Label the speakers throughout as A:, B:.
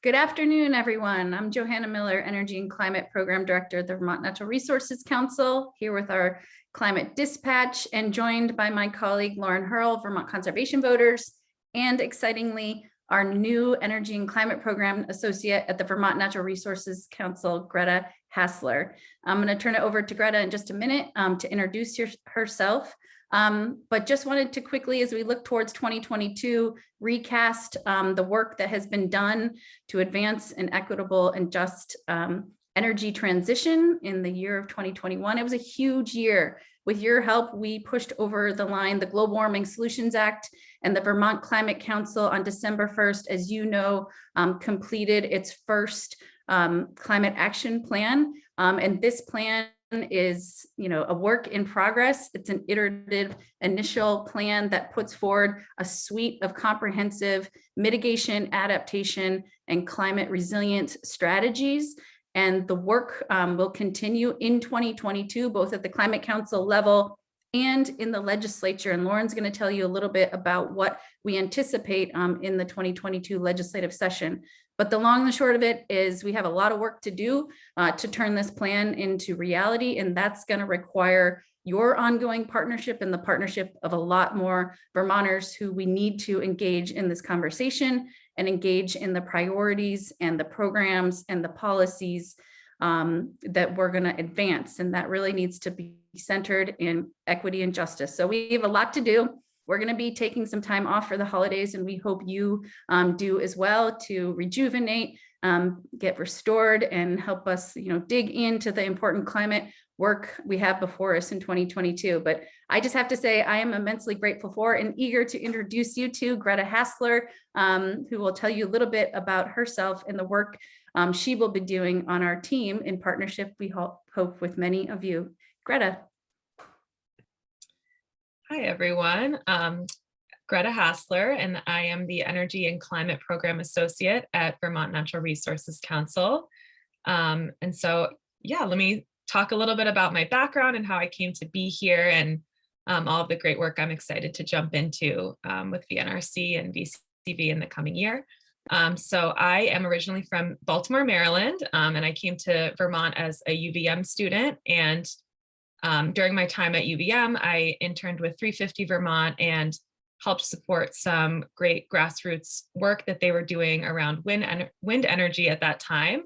A: Good afternoon, everyone. I'm Johanna Miller, Energy and Climate Program Director at the Vermont Natural Resources Council, here with our Climate Dispatch and joined by my colleague Lauren Hierl, Vermont Conservation Voters, and excitingly, our new Energy and Climate Program Associate at the Vermont Natural Resources Council, Greta Hasler. I'm going to turn it over to Greta in just a minute to introduce herself. But just wanted to quickly, as we look towards 2022, recast the work that has been done to advance an equitable and just energy transition in the year of 2021. It was a huge year. With your help, we pushed over the line the Global Warming Solutions Act, and the Vermont Climate Council on December 1st, as you know, completed its first climate action plan. And this plan is, a work in progress. It's an iterative initial plan that puts forward a suite of comprehensive mitigation, adaptation, and climate resilient strategies. And the work will continue in 2022, both at the Climate Council level and in the legislature. And Lauren's going to tell you a little bit about what we anticipate in the 2022 legislative session. But the long and the short of it is we have a lot of work to do to turn this plan into reality. And that's going to require your ongoing partnership and the partnership of a lot more Vermonters who we need to engage in this conversation and engage in the priorities and the programs and the policies that we're going to advance. And that really needs to be centered in equity and justice. So we have a lot to do. We're going to be taking some time off for the holidays, and we hope you do as well to rejuvenate, get restored, and help us, dig into the important climate work we have before us in 2022. But I just have to say I am immensely grateful for and eager to introduce you to Greta Hasler, who will tell you a little bit about herself and the work she will be doing on our team in partnership, we hope, with many of you. Greta.
B: Hi, everyone. Greta Hasler, and I am the Energy and Climate Program Associate at Vermont Natural Resources Council. And so, let me talk a little bit about my background and how I came to be here and all of the great work I'm excited to jump into with VNRC and VCV in the coming year. So I am originally from Baltimore, Maryland, and I came to Vermont as a UVM student. And during my time at UVM, I interned with 350 Vermont and helped support some great grassroots work that they were doing around wind energy at that time.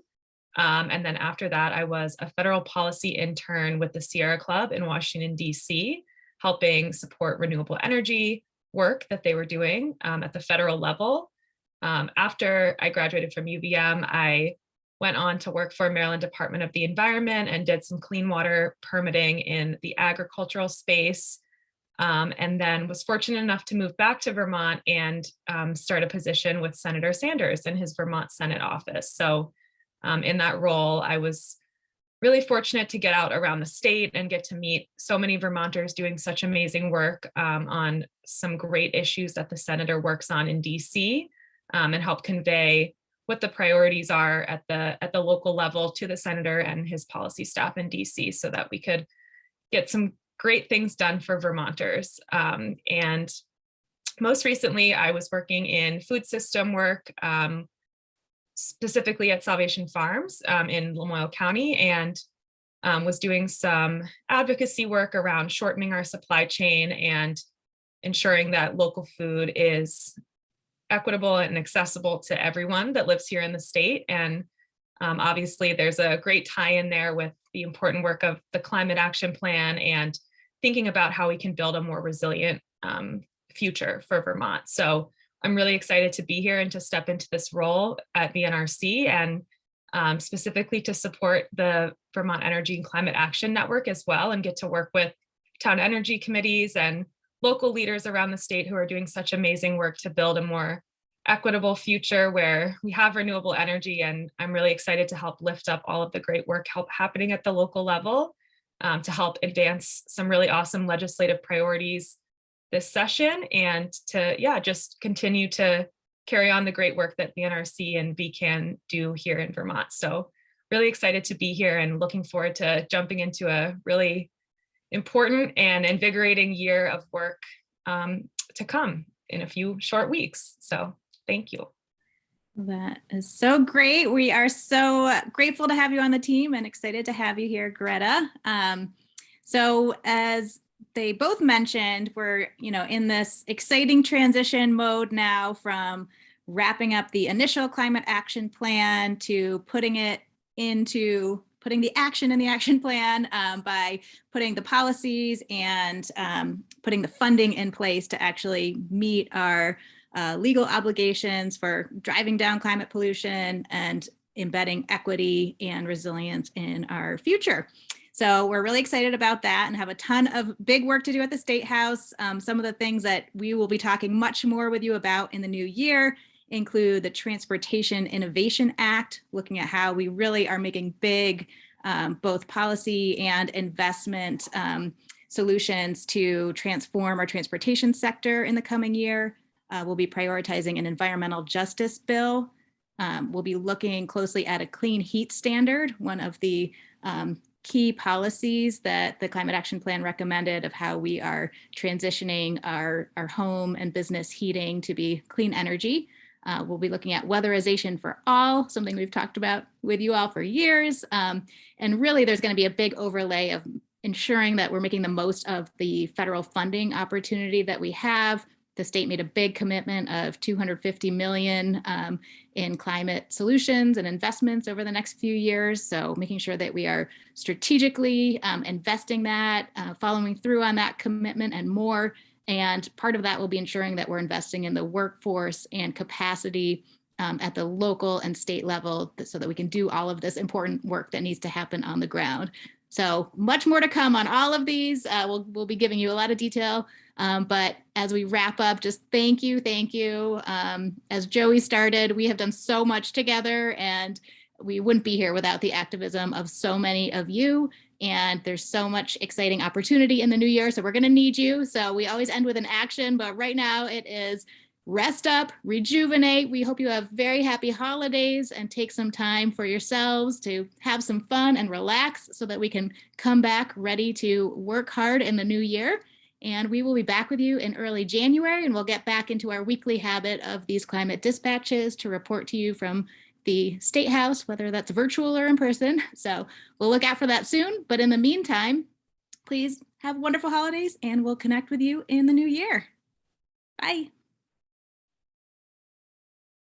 B: And then after that, I was a federal policy intern with the Sierra Club in Washington, DC, helping support renewable energy work that they were doing at the federal level. After I graduated from UVM, I went on to work for Maryland Department of the Environment and did some clean water permitting in the agricultural space. And then was fortunate enough to move back to Vermont and start a position with Senator Sanders in his Vermont Senate office. So in that role, I was really fortunate to get out around the state and get to meet so many Vermonters doing such amazing work on some great issues that the senator works on in DC, and help convey what the priorities are at the local level to the senator and his policy staff in DC so that we could get some great things done for Vermonters. And most recently, I was working in food system work, specifically at Salvation Farms in Lamoille County, and was doing some advocacy work around shortening our supply chain and ensuring that local food is equitable and accessible to everyone that lives here in the state. And obviously there's a great tie in there with the important work of the climate action plan and thinking about how we can build a more resilient future for Vermont. So I'm really excited to be here and to step into this role at VNRC and specifically to support the Vermont Energy and Climate Action Network as well, and get to work with town energy committees and local leaders around the state who are doing such amazing work to build a more equitable future where we have renewable energy. And I'm really excited to help lift up all of the great work happening at the local level to help advance some really awesome legislative priorities this session, and to just continue to carry on the great work that VNRC and VCAN do here in Vermont. So really excited to be here and looking forward to jumping into a really important and invigorating year of work to come in a few short weeks. So thank you.
C: That is so great. We are so grateful to have you on the team and excited to have you here, Greta. So as they both mentioned, we're in this exciting transition mode now from wrapping up the initial climate action plan to putting the action in the action plan by putting the policies and putting the funding in place to actually meet our legal obligations for driving down climate pollution and embedding equity and resilience in our future. So we're really excited about that and have a ton of big work to do at the State House. Some of the things that we will be talking much more with you about in the new year include the Transportation Innovation Act, looking at how we really are making big both policy and investment solutions to transform our transportation sector in the coming year. We'll be prioritizing an environmental justice bill. We'll be looking closely at a clean heat standard, one of the key policies that the Climate Action Plan recommended of how we are transitioning our home and business heating to be clean energy. We'll be looking at weatherization for all, something we've talked about with you all for years. And really, there's going to be a big overlay of ensuring that we're making the most of the federal funding opportunity that we have. The state made a big commitment of $250 million in climate solutions and investments over the next few years. So making sure that we are strategically investing that, following through on that commitment and more. And part of that will be ensuring that we're investing in the workforce and capacity at the local and state level so that we can do all of this important work that needs to happen on the ground. So much more to come on all of these. We'll be giving you a lot of detail. But as we wrap up, just thank you. As Joey started, we have done so much together and we wouldn't be here without the activism of so many of you. And there's so much exciting opportunity in the new year. So we're going to need you. So we always end with an action, but right now it is rest up, rejuvenate. We hope you have very happy holidays and take some time for yourselves to have some fun and relax so that we can come back ready to work hard in the new year. And we will be back with you in early January, and we'll get back into our weekly habit of these climate dispatches to report to you from the State House, whether that's virtual or in person. So we'll look out for that soon. But in the meantime, please have wonderful holidays and we'll connect with you in the new year. Bye.